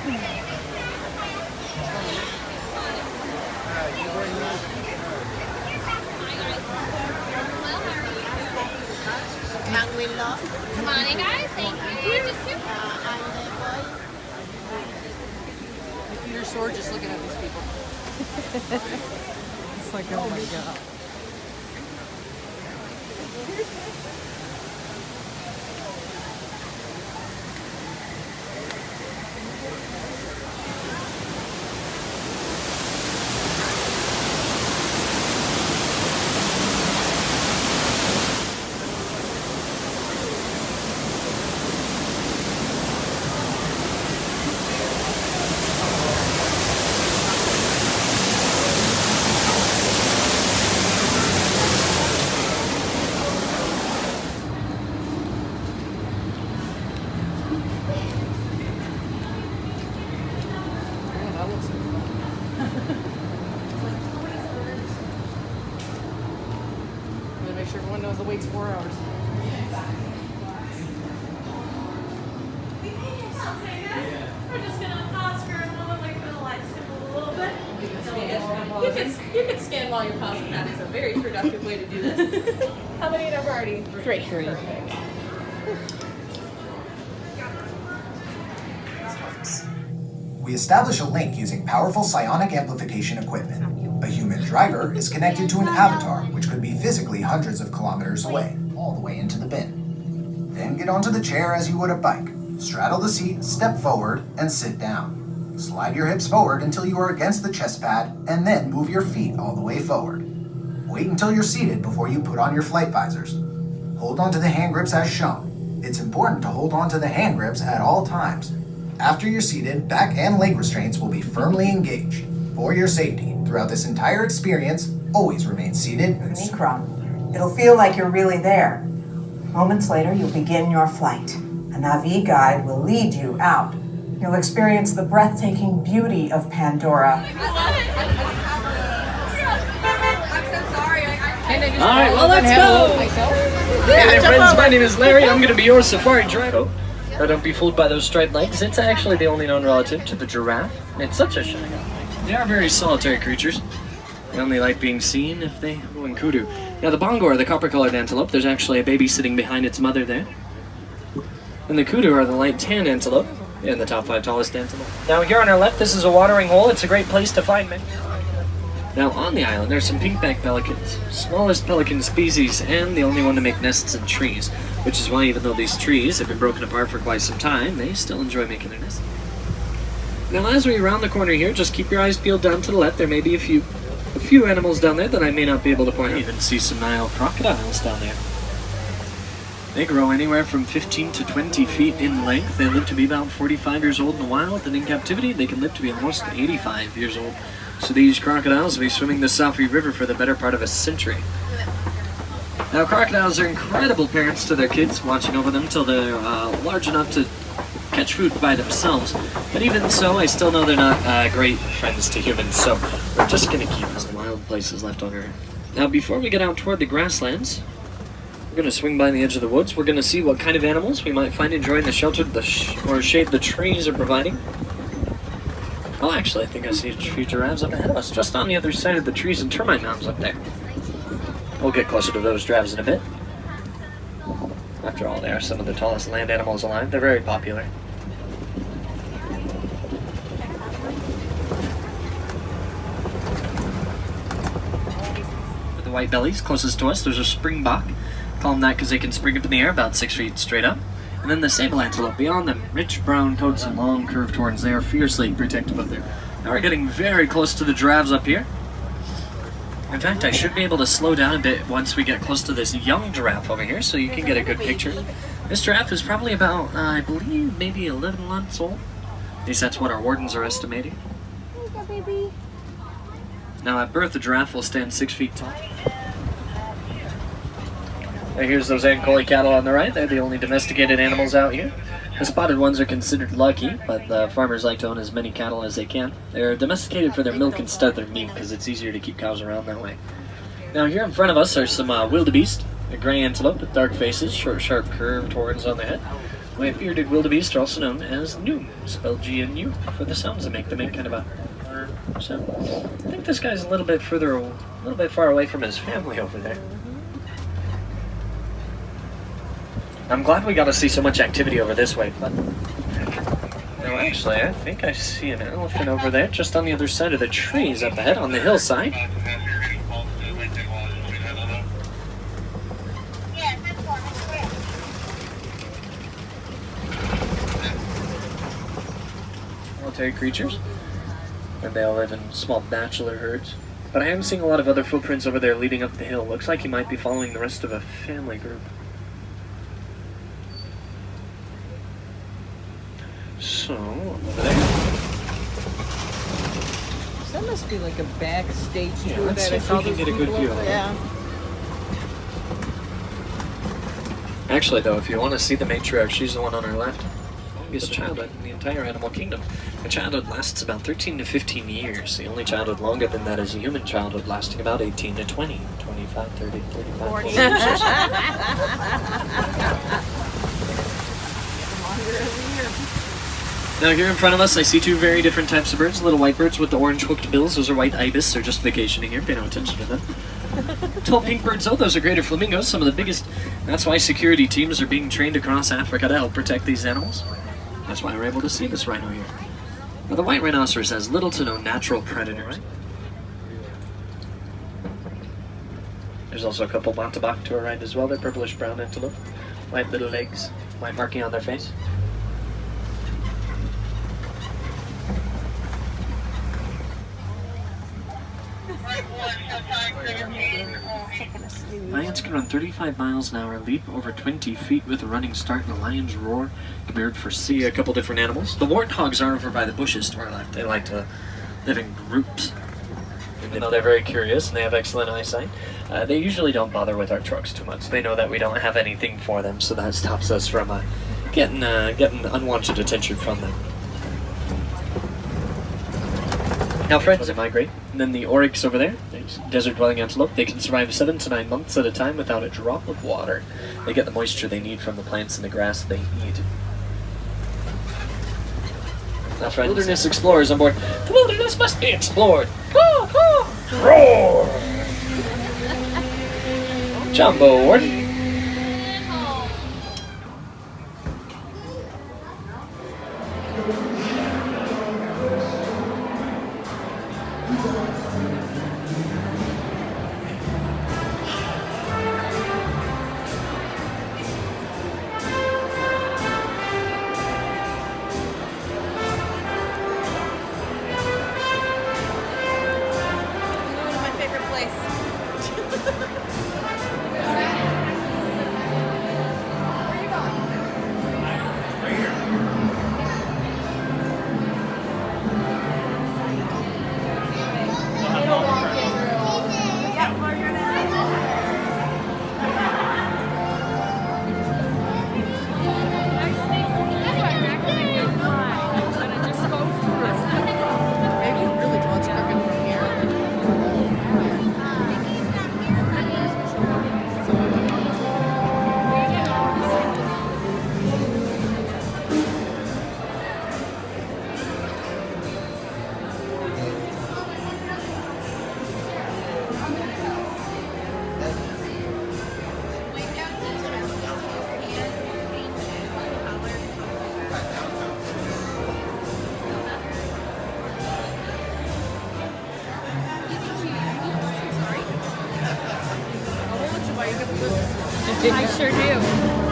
Come on in, guys. Thank you. Your sword just looking at these people. It's like, oh my god. Make sure everyone knows the wait's 4 hours. We're just gonna pause for a moment, wait for the lights to move a little bit. You can scan while you're pausing. That is a very productive way to do this. How many in our party? 3. 3. We establish a link using powerful psionic amplification equipment. A human driver is connected to an avatar, which could be physically hundreds of kilometers away, all the way into the bin. Then get onto the chair as you would a bike. Straddle the seat, step forward, and sit down. Slide your hips forward until you are against the chest pad, and then move your feet all the way forward. Wait until you're seated before you put on your flight visors. Hold onto the hand grips as shown. It's important to hold onto the hand grips at all times. After you're seated, back and leg restraints will be firmly engaged. For your safety, throughout this entire experience, always remain seated. Mikron. It'll feel like you're really there. Moments later, you'll begin your flight. A Navi guide will lead you out. You'll experience the breathtaking beauty of Pandora. I'm so sorry. All right, well, let's go. Hey there, friends. My name is Larry. I'm going to be your safari driver. Now, don't be fooled by those striped legs. It's actually the only known relative to the giraffe. It's such a shame. They are very solitary creatures. They only like being seen if they go in kudu. Now, the bongo are the copper-colored antelope. There's actually a baby sitting behind its mother there. And the kudu are the light tan antelope, and the top 5 tallest antelope. Now, here on our left, this is a watering hole. It's a great place to find men. Now, on the island, there's some pink-backed pelicans, smallest pelican species, and the only one to make nests in trees, which is why, even though these trees have been broken apart for quite some time, they still enjoy making their nests. Now, as we round the corner here, just keep your eyes peeled down to the left. There may be a few animals down there that I may not be able to point out. You even see some Nile crocodiles down there. They grow anywhere from 15 to 20 feet in length. They live to be about 45 years old in the wild, and in captivity, they can live to be almost 85 years old. So these crocodiles will be swimming the Safi River for the better part of a century. Now, crocodiles are incredible parents to their kids, watching over them till they're large enough to catch food by themselves. But even so, I still know they're not great friends to humans, so we're just going to keep as wild places left on Earth. Now, before we get out toward the grasslands, we're going to swing by the edge of the woods. We're going to see what kind of animals we might find enjoying the shelter or shade the trees are providing. Well, actually, I think I see a few giraffes up ahead of us, just on the other side of the trees and termite mounds up there. We'll get closer to those giraffes in a bit. After all, they are some of the tallest land animals alive. They're very popular. For the white bellies closest to us, there's a springbok. Call them that because they can spring up in the air about 6 feet straight up. And then the sable antelope beyond them, rich brown coats and long curved horns. They are fiercely protective of them. Now we're getting very close to the giraffes up here. In fact, I should be able to slow down a bit once we get close to this young giraffe over here, so you can get a good picture. This giraffe is probably about, I believe, maybe 11 months old. At least that's what our wardens are estimating. Now at birth, the giraffe will stand 6 feet tall. Now here's those Ankoli cattle on the right. They're the only domesticated animals out here. The spotted ones are considered lucky, but the farmers like to own as many cattle as they can. They're domesticated for their milk instead of their meat because it's easier to keep cows around that way. Now here in front of us are some wildebeest, a gray antelope with dark faces, short, sharp, curved horns on their head. White-bearded wildebeest are also known as gnu, spelled G-N-U, for the sounds they make. They make kind of a sound. I think this guy's a little bit far away from his family over there. I'm glad we got to see so much activity over this way, but... No, actually, I think I see an elephant over there, just on the other side of the trees up ahead on the hillside. Military creatures, and they all live in small bachelor herds. But I am seeing a lot of other footprints over there leading up the hill. Looks like he might be following the rest of a family group. So, over there. That must be like a backstage Yeah, tour let's that see I if saw we can those get a good people view over of it. there. Yeah. Actually, though, if you want to see the matriarch, she's the one on our left. Longest childhood in the entire animal kingdom. A childhood lasts about 13 to 15 years. The only childhood longer than that is a human childhood, lasting about 18 to 20, 25, 30, 35, 40 years or so. Now here in front of us, I see two very different types of birds. Little white birds with the orange hooked bills. Those are white ibis. They're just vacationing here. Pay no attention to them. Tall pink birds, though, those are greater flamingos. Some of the biggest. That's why security teams are being trained across Africa to help protect these animals. That's why we're able to see this rhino here. Now, the white rhinoceros has little to no natural predators. There's also a couple Montabac to our right as well. They're purplish brown antelope. White little legs, white marking on their face. Lions can run 35 miles an hour, leap over 20 feet with a running start, and a lion's roar can be heard for see a couple different animals. The warthogs are over by the bushes to our left. They like to live in groups. Even though they're very curious and they have excellent eyesight, they usually don't bother with our trucks too much. They know that we don't have anything for them, so that stops us from getting unwanted attention from them. Now friends, they migrate, and then the oryx over there, desert-dwelling antelope, they can survive 7 to 9 months at a time without a drop of water. They get the moisture they need from the plants and the grass they eat. Now friends, wilderness explorers on board. The wilderness must be explored. Caw, caw, roar! Jumbo Warden. I sure do.